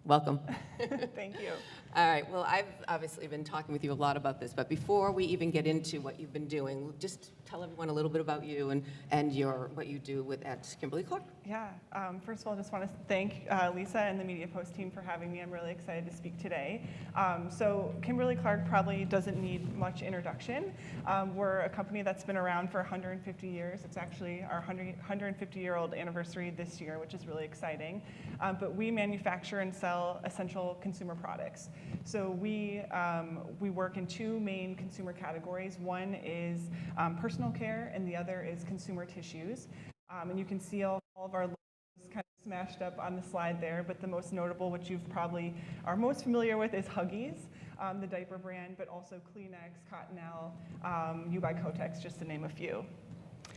Welcome. Thank you. All right, well, I've obviously been talking with you a lot about this, but before we even get into what you've been doing, just tell everyone a little bit about you and what you do at Kimberly-Clark. Yeah, first of all, I just want to thank Lisa and the MediaPost team for having me. I'm really excited to speak today. So Kimberly-Clark probably doesn't need much introduction. We're a company that's been around for 150 years. It's actually our 150-year-old anniversary this year, which is really exciting. But we manufacture and sell essential consumer products. So we work in two main consumer categories. One is personal care, and the other is consumer tissues. And you can see all of our logos kind of smashed up on the slide there, but the most notable, which you've probably are most familiar with, is Huggies, the diaper brand, but also Kleenex, Cottonelle, U by Kotex, just to name a few.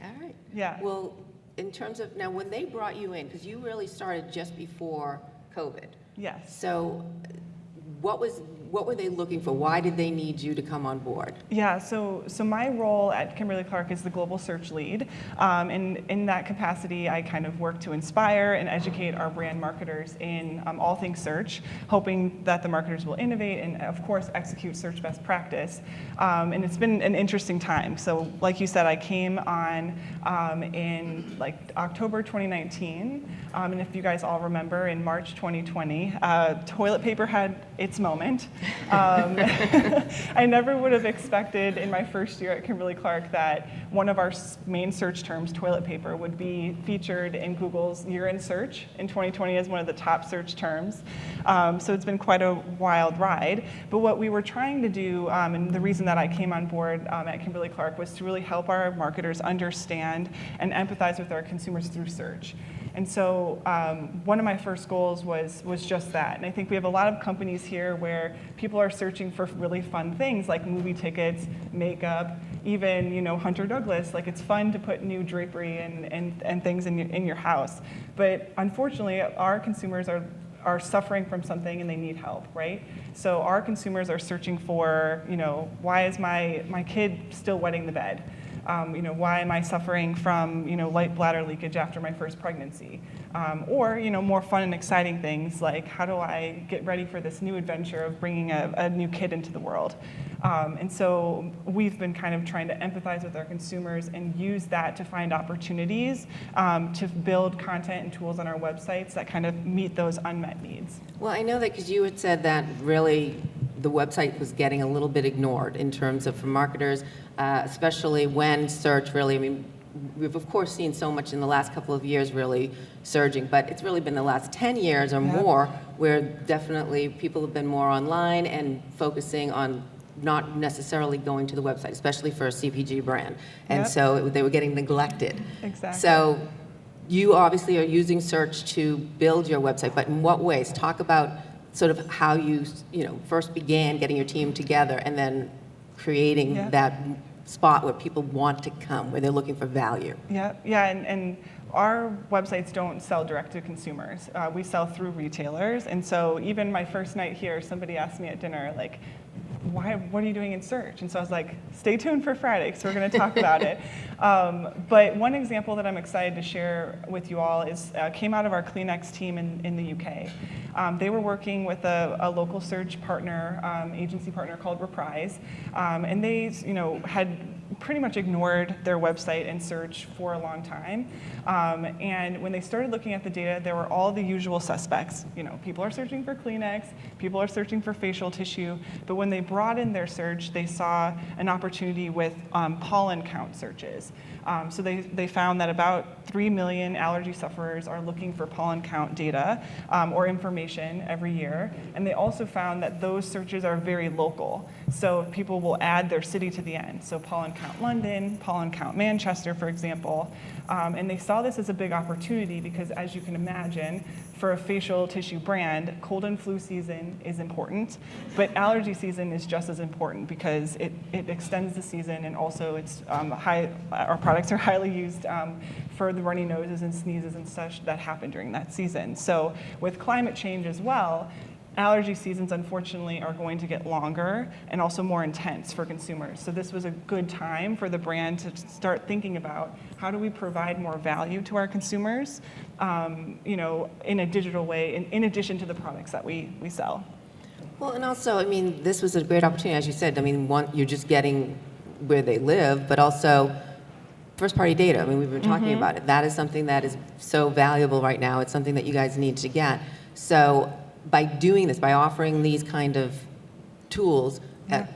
All right. Yeah. Well, in terms of, now when they brought you in, because you really started just before COVID. Yes. So what were they looking for? Why did they need you to come on board? Yeah, so my role at Kimberly-Clark is the global search lead. And in that capacity, I kind of work to inspire and educate our brand marketers in all things search, hoping that the marketers will innovate and, of course, execute search best practice. And it's been an interesting time. So like you said, I came on in October 2019. And if you guys all remember, in March 2020, toilet paper had its moment. I never would have expected in my first year at Kimberly-Clark that one of our main search terms, toilet paper, would be featured in Google's year-end search in 2020 as one of the top search terms. So it's been quite a wild ride. But what we were trying to do, and the reason that I came on board at Kimberly-Clark, was to really help our marketers understand and empathize with our consumers through search. And so one of my first goals was just that. And I think we have a lot of companies here where people are searching for really fun things like movie tickets, makeup, even Hunter Douglas. Like, it's fun to put new drapery and things in your house. But unfortunately, our consumers are suffering from something and they need help, right? So our consumers are searching for, why is my kid still wetting the bed? Why am I suffering from, light bladder leakage after my first pregnancy? Or, more fun and exciting things like, how do I get ready for this new adventure of bringing a new kid into the world? And so we've been kind of trying to empathize with our consumers and use that to find opportunities to build content and tools on our websites that kind of meet those unmet needs. Well, I know that because you had said that really the website was getting a little bit ignored in terms of, for marketers, especially when search really, we've of course seen so much in the last couple of years really surging, but it's really been the last 10 years or more where definitely people have been more online and focusing on not necessarily going to the website, especially for a CPG brand. And so they were getting neglected. Exactly. So you obviously are using search to build your website, but in what ways? Talk about sort of how you first began getting your team together and then creating that spot where people want to come, where they're looking for value. Yeah, and our websites don't sell direct to consumers. We sell through retailers, and so even my first night here, somebody asked me at dinner, like, what are you doing in search? And so I was like, stay tuned for Friday, because we're going to talk about it. But one example that I'm excited to share with you all came out of our Kleenex team in the UK. They were working with a local search partner, agency partner called Reprise, and they had pretty much ignored their website and search for a long time. And when they started looking at the data, there were all the usual suspects. People are searching for Kleenex, people are searching for facial tissue, but when they broadened their search, they saw an opportunity with pollen count searches. So they found that about 3 million allergy sufferers are looking for pollen count data or information every year. And they also found that those searches are very local. So people will add their city to the end. So pollen count London, pollen count Manchester, for example. And they saw this as a big opportunity because, as you can imagine, for a facial tissue brand, cold and flu season is important, but allergy season is just as important because it extends the season, and also it's our products are highly used for the runny noses and sneezes and such that happen during that season. So with climate change as well, allergy seasons, unfortunately, are going to get longer and also more intense for consumers. So this was a good time for the brand to start thinking about how do we provide more value to our consumers, in a digital way, in addition to the products that we sell. Well, and also, I mean, this was a great opportunity, as you said. I mean, one, you're just getting where they live, but also first-party data. I mean, we've been talking about it. That is something that is so valuable right now. It's something that you guys need to get. So by doing this, by offering these kind of tools,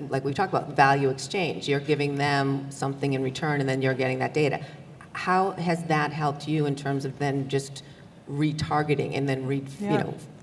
like we talked about, value exchange, you're giving them something in return, and then you're getting that data. How has that helped you in terms of then just retargeting and then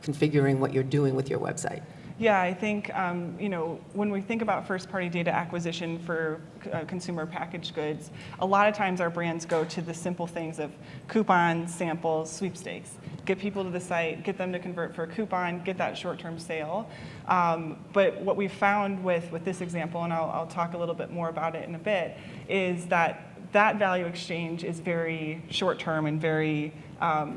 configuring what you're doing with your website? Yeah, I think, when we think about first-party data acquisition for consumer packaged goods, a lot of times our brands go to the simple things of coupons, samples, sweepstakes. Get people to the site, get them to convert for a coupon, get that short-term sale. But what we found with this example, and I'll talk a little bit more about it in a bit, is that value exchange is very short-term and very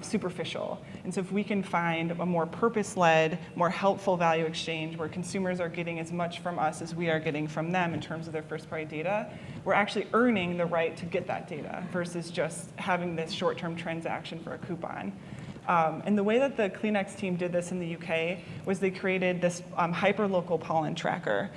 superficial. And so if we can find a more purpose-led, more helpful value exchange where consumers are getting as much from us as we are getting from them in terms of their first-party data, we're actually earning the right to get that data versus just having this short-term transaction for a coupon. And the way that the Kleenex team did this in the UK was they created this hyper-local pollen tracker.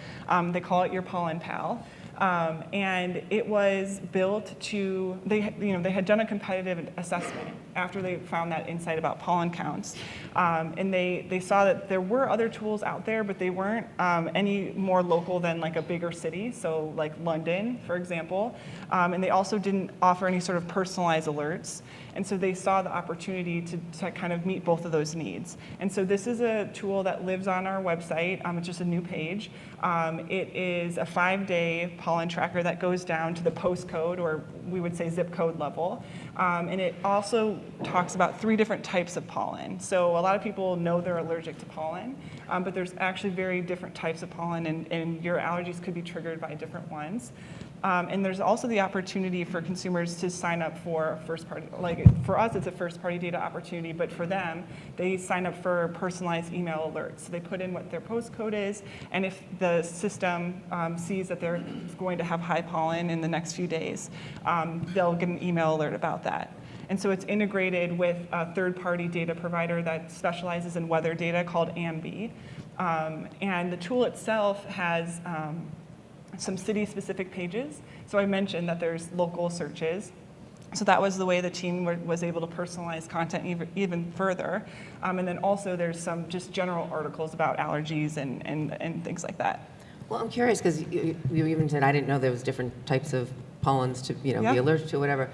They call it your Pollen Pal. And it was built to, they had done a competitive assessment after they found that insight about pollen counts. And they saw that there were other tools out there, but they weren't any more local than like a bigger city, so like London, for example. And they also didn't offer any sort of personalized alerts. And so they saw the opportunity to kind of meet both of those needs. And so this is a tool that lives on our website. It's just a new page. It is a 5-day pollen tracker that goes down to the postcode, or we would say zip code level. And it also talks about 3 different types of pollen. So a lot of people know they're allergic to pollen, but there's actually very different types of pollen, and your allergies could be triggered by different ones. And there's also the opportunity for consumers to sign up for first-party, like for us it's a first-party data opportunity, but for them, they sign up for personalized email alerts. So they put in what their postcode is, and if the system sees that they're going to have high pollen in the next few days, they'll get an email alert about that. And so it's integrated with a third-party data provider that specializes in weather data called AMB. And the tool itself has some city-specific pages. So I mentioned that there's local searches. So that was the way the team was able to personalize content even further. And then also there's some just general articles about allergies and things like that. Well, I'm curious because you even said I didn't know there was different types of pollens to be allergic to, whatever.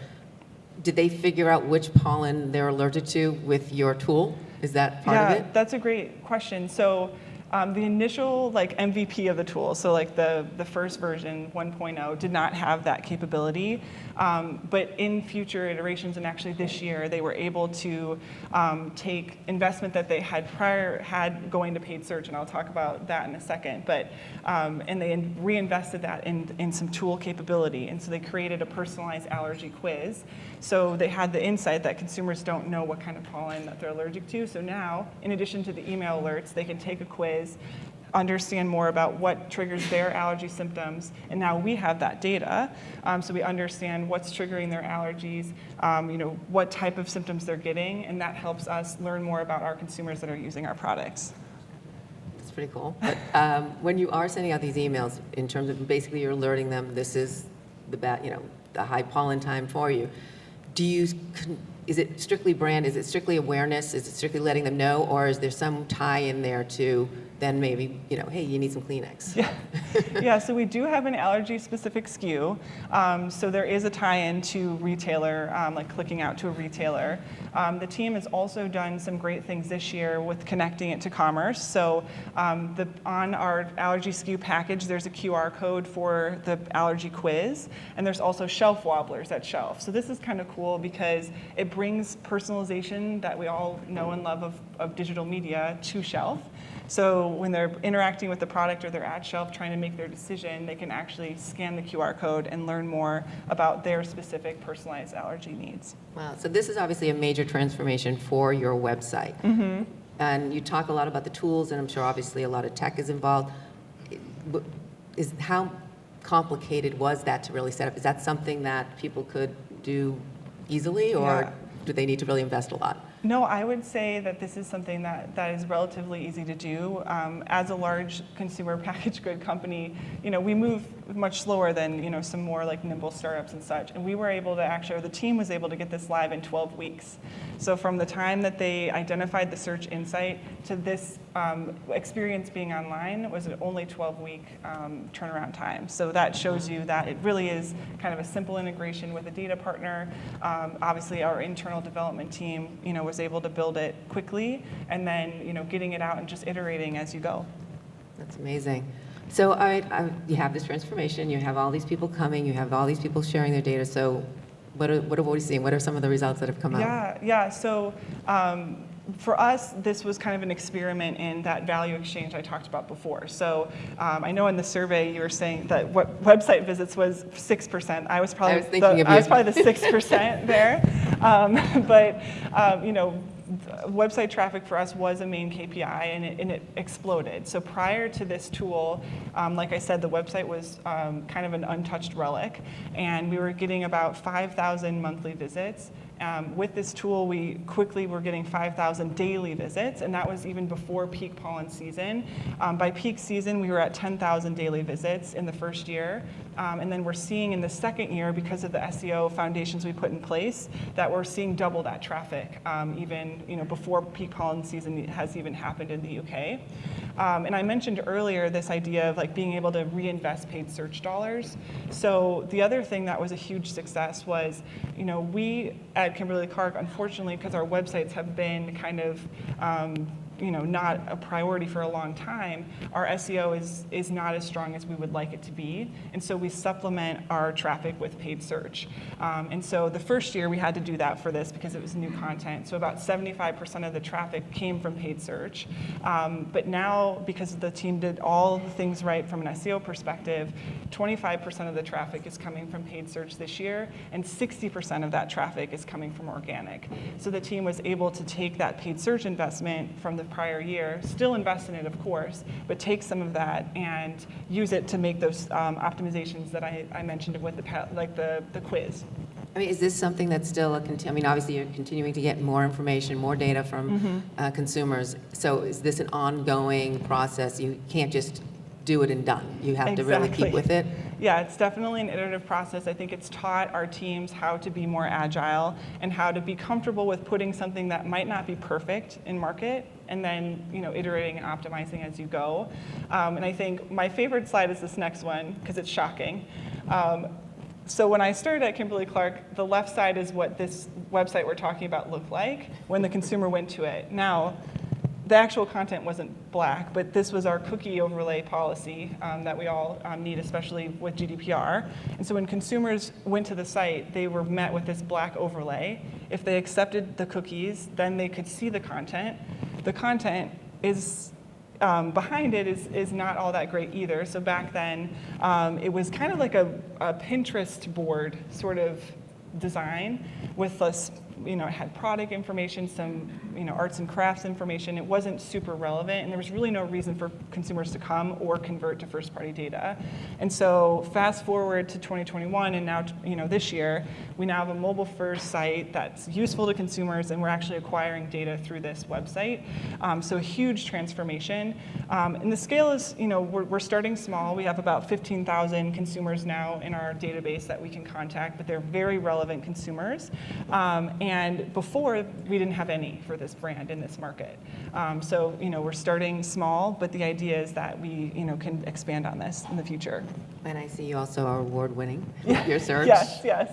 Did they figure out which pollen they're allergic to with your tool? Is that part of it? Yeah, that's a great question. So the initial MVP of the tool, so the first version 1.0 did not have that capability, but in future iterations and actually this year they were able to take investment that they had had going to paid search, and I'll talk about that in a second, but and they reinvested that in some tool capability, and so they created a personalized allergy quiz. So they had the insight that consumers don't know what kind of pollen that they're allergic to, so now in addition to the email alerts they can take a quiz, understand more about what triggers their allergy symptoms, and now we have that data, so we understand what's triggering their allergies, what type of symptoms they're getting, and that helps us learn more about our consumers that are using our products. That's pretty cool. But when you are sending out these emails, in terms of basically you're alerting them, this is the high pollen time for you. Is it strictly brand? Is it strictly awareness? Is it strictly letting them know, or is there some tie in there to then maybe, hey, you need some Kleenex? Yeah, so we do have an allergy-specific SKU. So there is a tie-in to retailer, like clicking out to a retailer. The team has also done some great things this year with connecting it to commerce. So on our allergy SKU package, there's a QR code for the allergy quiz, and there's also shelf wobblers at shelf. So this is kind of cool because it brings personalization that we all know and love of digital media to shelf. So when they're interacting with the product or they're at shelf trying to make their decision, they can actually scan the QR code and learn more about their specific personalized allergy needs. Wow, so this is obviously a major transformation for your website. And you talk a lot about the tools, and I'm sure obviously a lot of tech is involved. How complicated was that to really set up? Is that something that people could do easily, or do they need to really invest a lot? No, I would say that this is something that is relatively easy to do. As a large consumer packaged good company, we move much slower than some more like nimble startups and such. And we were able to actually, or the team was able to get this live in 12 weeks. So from the time that they identified the search insight to this experience being online was an only 12-week turnaround time. So that shows you that it really is kind of a simple integration with a data partner. Obviously, our internal development team, was able to build it quickly, and then getting it out and just iterating as you go. That's amazing. So you have this transformation, you have all these people coming, you have all these people sharing their data. So what have we seen? What are some of the results that have come out? Yeah. So for us, this was kind of an experiment in that value exchange I talked about before. So I know in the survey you were saying that what website visits was 6%. I was probably the 6% there. But website traffic for us was a main KPI, and it exploded. So prior to this tool, like I said, the website was kind of an untouched relic, and we were getting about 5,000 monthly visits. With this tool, we quickly were getting 5,000 daily visits, and that was even before peak pollen season. By peak season, we were at 10,000 daily visits in the first year. And then we're seeing in the second year, because of the SEO foundations we put in place, that we're seeing double that traffic, even before peak pollen season has even happened in the UK. And I mentioned earlier this idea of being able to reinvest paid search dollars. So the other thing that was a huge success was, we at Kimberly-Clark, unfortunately, because our websites have been kind of not a priority for a long time, our SEO is not as strong as we would like it to be. And so we supplement our traffic with paid search. And so the first year we had to do that for this because it was new content. So about 75% of the traffic came from paid search. But now, because the team did all the things right from an SEO perspective, 25% of the traffic is coming from paid search this year, and 60% of that traffic is coming from organic. So the team was able to take that paid search investment from the prior year, still invest in it, of course, but take some of that and use it to make those optimizations that I mentioned with the quiz. I mean, is this something that's still obviously you're continuing to get more information, more data from consumers. So is this an ongoing process? You can't just do it and done. You have to really keep with it. Yeah, it's definitely an iterative process. I think it's taught our teams how to be more agile and how to be comfortable with putting something that might not be perfect in market and then iterating and optimizing as you go. And I think my favorite slide is this next one because it's shocking. So when I started at Kimberly-Clark, the left side is what this website we're talking about looked like when the consumer went to it. Now, the actual content wasn't black, but this was our cookie overlay policy that we all need, especially with GDPR. And so when consumers went to the site, they were met with this black overlay. If they accepted the cookies, then they could see the content. The content is behind it is not all that great either. So back then, it was kind of like a Pinterest board sort of design with us. It had product information, some arts and crafts information. It wasn't super relevant, and there was really no reason for consumers to come or convert to first-party data. And so fast forward to 2021, and now this year, we now have a mobile-first site that's useful to consumers, and we're actually acquiring data through this website. So a huge transformation. And the scale is, we're starting small. We have about 15,000 consumers now in our database that we can contact, but they're very relevant consumers. And before, we didn't have any for this brand in this market. So, we're starting small, but the idea is that we, can expand on this in the future. And I see you also are award-winning with your search. Yes.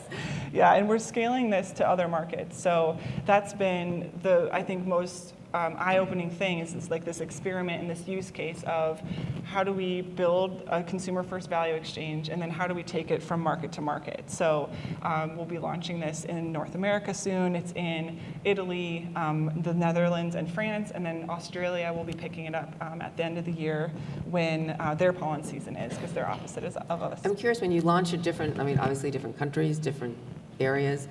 Yeah, and we're scaling this to other markets. So that's been I think, most eye-opening thing is this experiment and this use case of how do we build a consumer-first value exchange, and then how do we take it from market to market. So we'll be launching this in North America soon. It's in Italy, the Netherlands, and France, and then Australia will be picking it up at the end of the year when their pollen season is, because they're opposite of us. I'm curious, when you launch obviously different countries, different areas,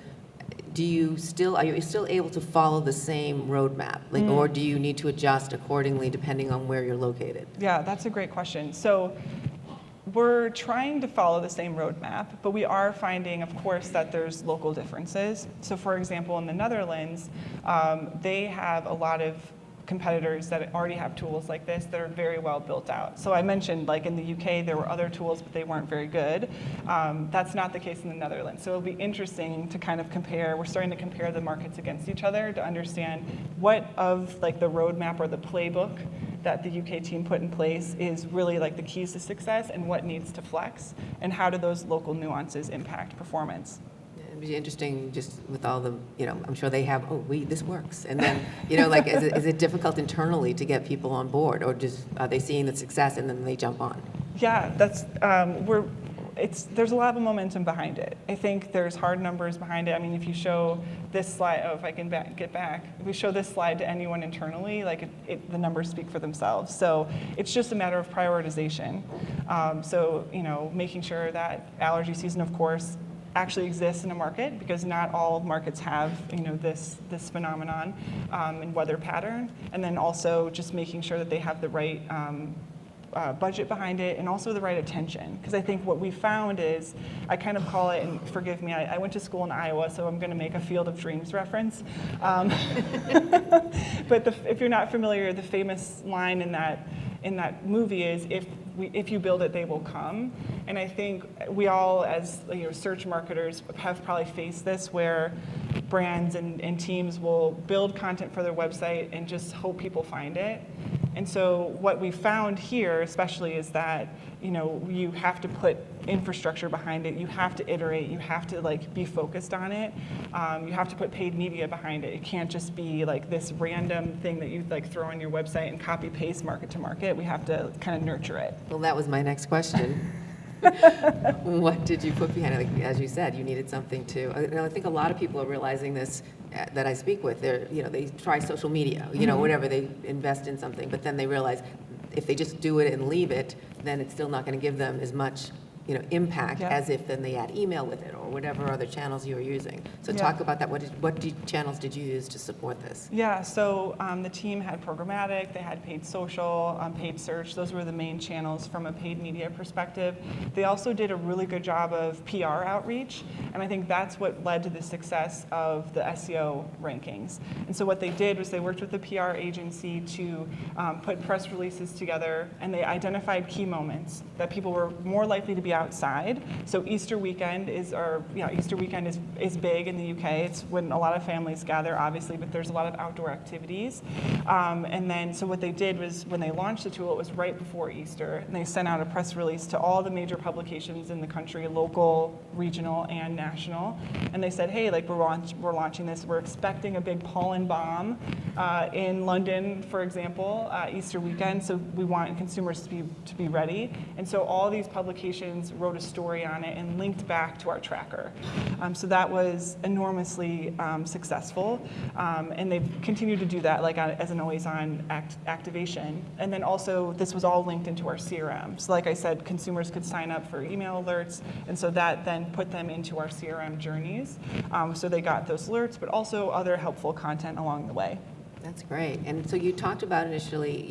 are you still able to follow the same roadmap? Like, or do you need to adjust accordingly depending on where you're located? Yeah, that's a great question. So we're trying to follow the same roadmap, but we are finding, of course, that there's local differences. So for example, in the Netherlands, they have a lot of competitors that already have tools like this that are very well built out. So I mentioned, like in the UK, there were other tools, but they weren't very good. That's not the case in the Netherlands. So it'll be interesting to kind of compare. We're starting to compare the markets against each other to understand what of like the roadmap or the playbook that the UK team put in place is really like the keys to success and what needs to flex, and how do those local nuances impact performance. It'd be interesting just with all the, I'm sure they have, this works. And then, like, is it difficult internally to get people on board, or just are they seeing the success and then they jump on? Yeah, that's, there's a lot of momentum behind it. I think there's hard numbers behind it. I mean, if you show this slide, if I can get back, if we show this slide to anyone internally, like the numbers speak for themselves. So it's just a matter of prioritization. So, making sure that allergy season, of course, actually exists in a market, because not all markets have this phenomenon and weather pattern, and then also just making sure that they have the right budget behind it, and also the right attention. Because I think what we found is, I kind of call it, and forgive me, I went to school in Iowa, so I'm going to make a Field of Dreams reference. But if you're not familiar, the famous line in that movie is, if you build it, they will come. And I think we all, as search marketers, have probably faced this, where brands and teams will build content for their website and just hope people find it. And so what we found here especially is that you have to put infrastructure behind it, you have to iterate, you have to be focused on it, you have to put paid media behind it. It can't just be like this random thing that you throw on your website and copy paste market to market. We have to kind of nurture it. Well, that was my next question. What did you put behind it? Like, as you said, you needed something to. I think a lot of people are realizing this that I speak with. They try social media, whatever, they invest in something, but then they realize if they just do it and leave it, then it's still not going to give them as much impact as if then they add email with it or whatever other channels you're using. So talk about that. What channels did you use to support this? Yeah, so the team had programmatic, they had paid social, paid search. Those were the main channels from a paid media perspective. They also did a really good job of PR outreach, and I think that's what led to the success of the SEO rankings. And so what they did was they worked with the PR agency to put press releases together, and they identified key moments that people were more likely to be outside. So Easter weekend is big in the UK. It's when a lot of families gather, obviously, but there's a lot of outdoor activities. And then, so what they did was, when they launched the tool, it was right before Easter, and they sent out a press release to all the major publications in the country, local, regional, and national. And they said, hey, we're launching this. We're expecting a big pollen bomb in London, for example, Easter weekend. So we want consumers to be ready. And so all these publications wrote a story on it and linked back to our tracker. So that was enormously successful. And they've continued to do that as an always-on activation. And then also, this was all linked into our CRM. So like I said, consumers could sign up for email alerts, and so that then put them into our CRM journeys. So they got those alerts, but also other helpful content along the way. That's great. And so you talked about initially,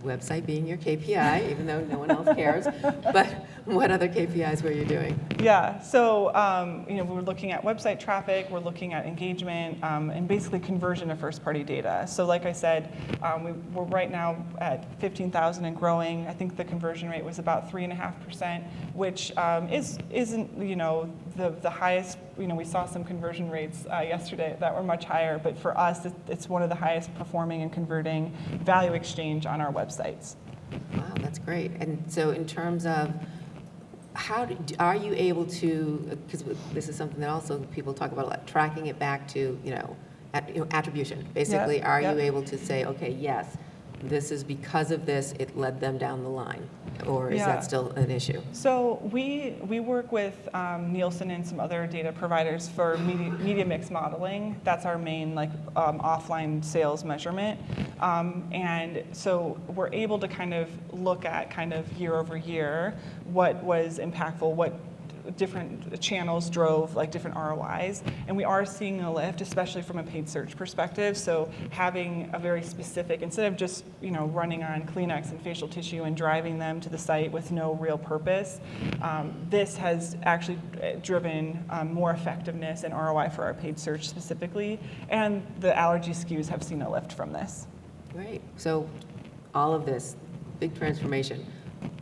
website being your KPI, even though no one else cares. But what other KPIs were you doing? Yeah, so we're looking at website traffic, we're looking at engagement, and basically conversion of first-party data. So like I said, we're right now at 15,000 and growing. I think the conversion rate was about 3.5%, which isn't the highest. We saw some conversion rates yesterday that were much higher, but for us, it's one of the highest performing and converting value exchange on our websites. Wow, that's great. And so in terms of are you able to, because this is something that also people talk about a lot, tracking it back to, attribution. Basically, are you able to say, okay, yes, this is because of this, it led them down the line? Or is that still an issue? So we work with Nielsen and some other data providers for media mix modeling. That's our main offline sales measurement. And so we're able to kind of look at year over year what was impactful, different channels drove like different ROIs, and we are seeing a lift, especially from a paid search perspective. So having a very specific, instead of just running on Kleenex and facial tissue and driving them to the site with no real purpose, this has actually driven more effectiveness and ROI for our paid search specifically, and the allergy SKUs have seen a lift from this. Great. So all of this, big transformation.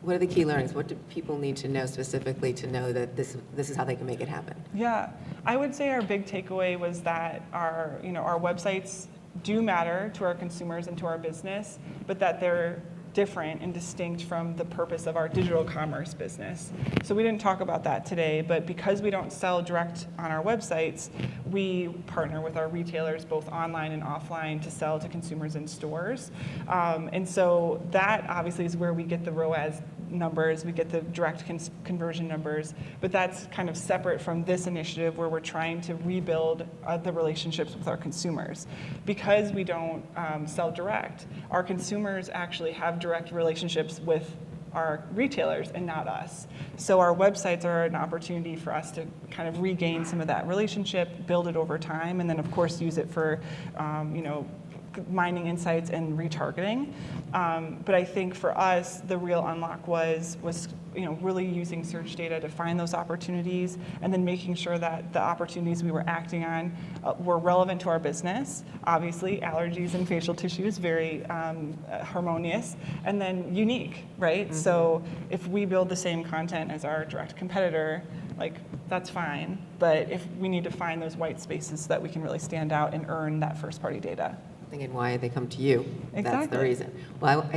What are the key learnings? What do people need to know specifically to know that this is how they can make it happen? Yeah, I would say our big takeaway was that our websites do matter to our consumers and to our business, but that they're different and distinct from the purpose of our digital commerce business. So we didn't talk about that today, but because we don't sell direct on our websites, we partner with our retailers both online and offline to sell to consumers in stores. And so that obviously is where we get the ROAS numbers, we get the direct conversion numbers, but that's kind of separate from this initiative where we're trying to rebuild the relationships with our consumers. Because we don't sell direct, our consumers actually have direct relationships with our retailers and not us. So our websites are an opportunity for us to kind of regain some of that relationship, build it over time, and then of course use it for mining insights and retargeting. But I think for us, the real unlock was really using search data to find those opportunities, and then making sure that the opportunities we were acting on were relevant to our business. Obviously, allergies and facial tissue is very harmonious, and then unique, right? Mm-hmm. So if we build the same content as our direct competitor, that's fine. But if we need to find those white spaces so that we can really stand out and earn that first-party data. Thinking why they come to you. Exactly. That's the reason. Well,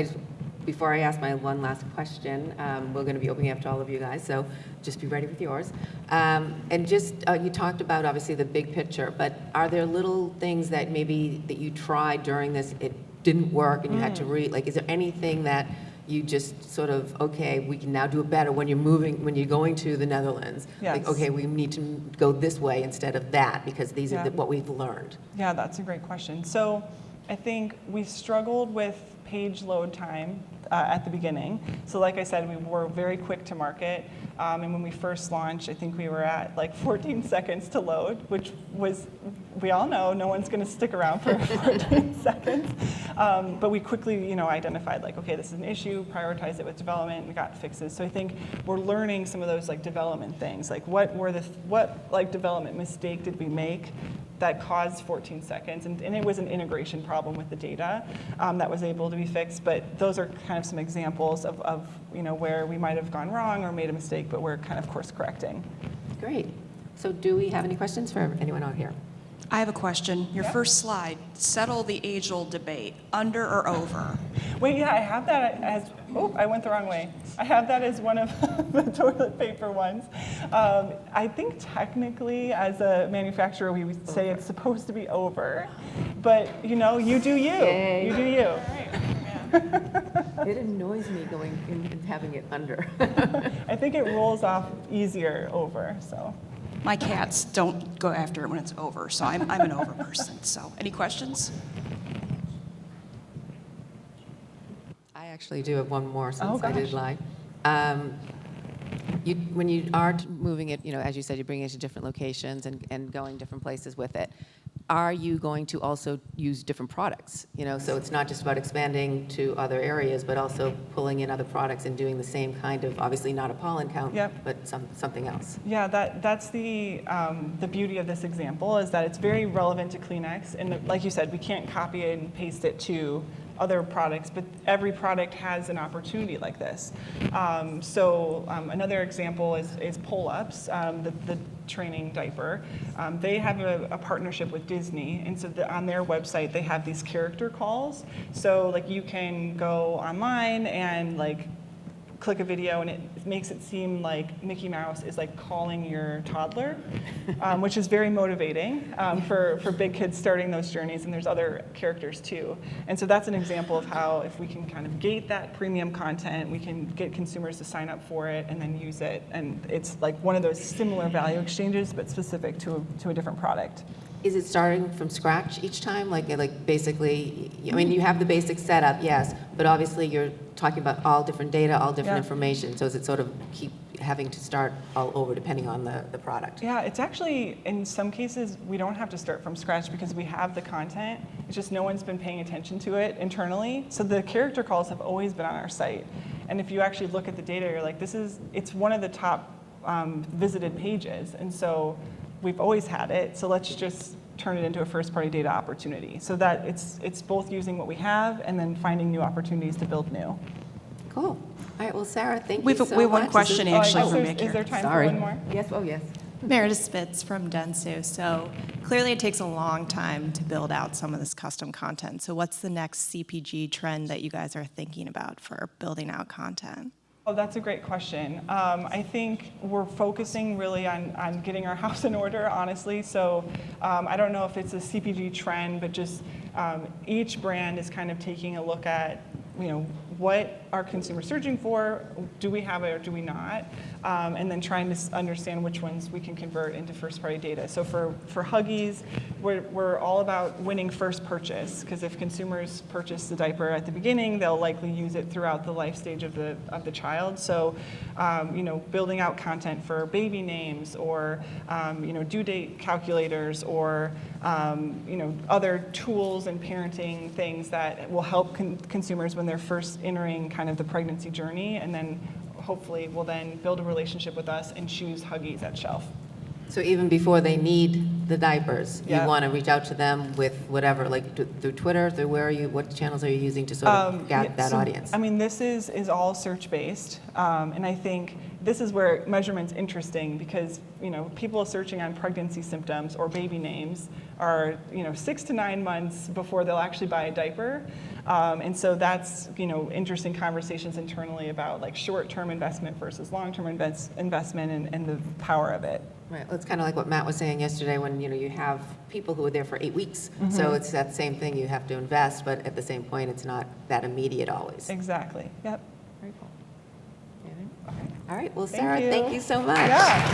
before I ask my one last question, we're going to be opening up to all of you guys, so just be ready with yours. And just, you talked about obviously the big picture, but are there little things that maybe that you tried during this, it didn't work and you had to is there anything that you just sort of, okay, we can now do it better when you're going to the Netherlands? Yes. Okay, we need to go this way instead of that because these are what we've learned. Yeah, that's a great question. So I think we struggled with page load time at the beginning. So like I said, we were very quick to market. And when we first launched, I think we were at 14 seconds to load, which was, we all know, no one's going to stick around for 14 seconds. But we quickly, identified okay, this is an issue, prioritized it with development, we got fixes. So I think we're learning some of those development things, what development mistake did we make that caused 14 seconds, and it was an integration problem with the data that was able to be fixed. But those are kind of some examples of where we might have gone wrong or made a mistake, but we're kind of course correcting. Great. So do we have any questions for anyone out here? I have a question. Your first slide, settle the age-old debate, under or over? Wait, yeah, I have that as, I went the wrong way. I have that as one of the toilet paper ones. I think technically as a manufacturer, we would say it's supposed to be over, but you do you. Yay. You do you. It annoys me going and having it under. I think it rolls off easier over, so. My cats don't go after it when it's over, so I'm an over person. So, any questions? I actually do have one more since I gosh. did lie. When you are moving it, as you said, you're bringing it to different locations and going different places with it. Are you going to also use different products? So it's not just about expanding to other areas, but also pulling in other products and doing the same kind of, obviously not a pollen count, but something else. Yeah, that's the beauty of this example is that it's very relevant to Kleenex, and like you said, we can't copy it and paste it to other products, but every product has an opportunity like this. Another example is Pull-Ups, the training diaper. They have a partnership with Disney, and so on their website they have these character calls. So you can go online and click a video, and it makes it seem like Mickey Mouse is calling your toddler, which is very motivating for big kids starting those journeys, and there's other characters too. And so that's an example of how if we can kind of gate that premium content, we can get consumers to sign up for it and then use it. And it's one of those similar value exchanges, but specific to a different product. Is it starting from scratch each time? Basically, you have the basic setup, yes, but obviously you're talking about all different data, all different information. So is it sort of keep having to start all over depending on the product? Yeah, it's actually, in some cases, we don't have to start from scratch because we have the content. It's just no one's been paying attention to it internally. So the character calls have always been on our site. And if you actually look at the data, you're like, it's one of the top visited pages. And so we've always had it. So let's just turn it into a first-party data opportunity. So that it's both using what we have and then finding new opportunities to build new. Cool. All right, well, Sarah, thank We you have so we have much. one question Oh, I actually guess from there's- Nick is there here. time Sorry. for one more? Yes, oh, yes. Meredith Spitz from Dentsu. So clearly it takes a long time to build out some of this custom content. So what's the next CPG trend that you guys are thinking about for building out content? Oh, that's a great question. I think we're focusing really on getting our house in order, honestly. So I don't know if it's a CPG trend, but just each brand is kind of taking a look at, what are consumers searching for? Do we have it or do we not? And then trying to understand which ones we can convert into first-party data. So for Huggies, we're all about winning first purchase, because if consumers purchase the diaper at the beginning, they'll likely use it throughout the life stage of the child. So building out content for baby names or due date calculators or other tools and parenting things that will help consumers when they're first entering kind of the pregnancy journey, and then hopefully will then build a relationship with us and choose Huggies at shelf. So even before they need the diapers, you Yeah. want to reach out to them with whatever, like through Twitter, through what channels are you using to sort of get that So, audience? I mean, this is all search-based, and I think this is where measurement's interesting because, people searching on pregnancy symptoms or baby names are, 6 to 9 months before they'll actually buy a diaper. And so that's, interesting conversations internally about like short-term investment versus long-term investment and the power of it. Right, well, it's kind of like what Matt was saying yesterday when, you have people who are there for 8 weeks. So it's that same thing, you have to invest, but at the same point, it's not that immediate always. Exactly. Yep. Very cool. All right, well, Thank Sarah, you. thank you so much. Yeah.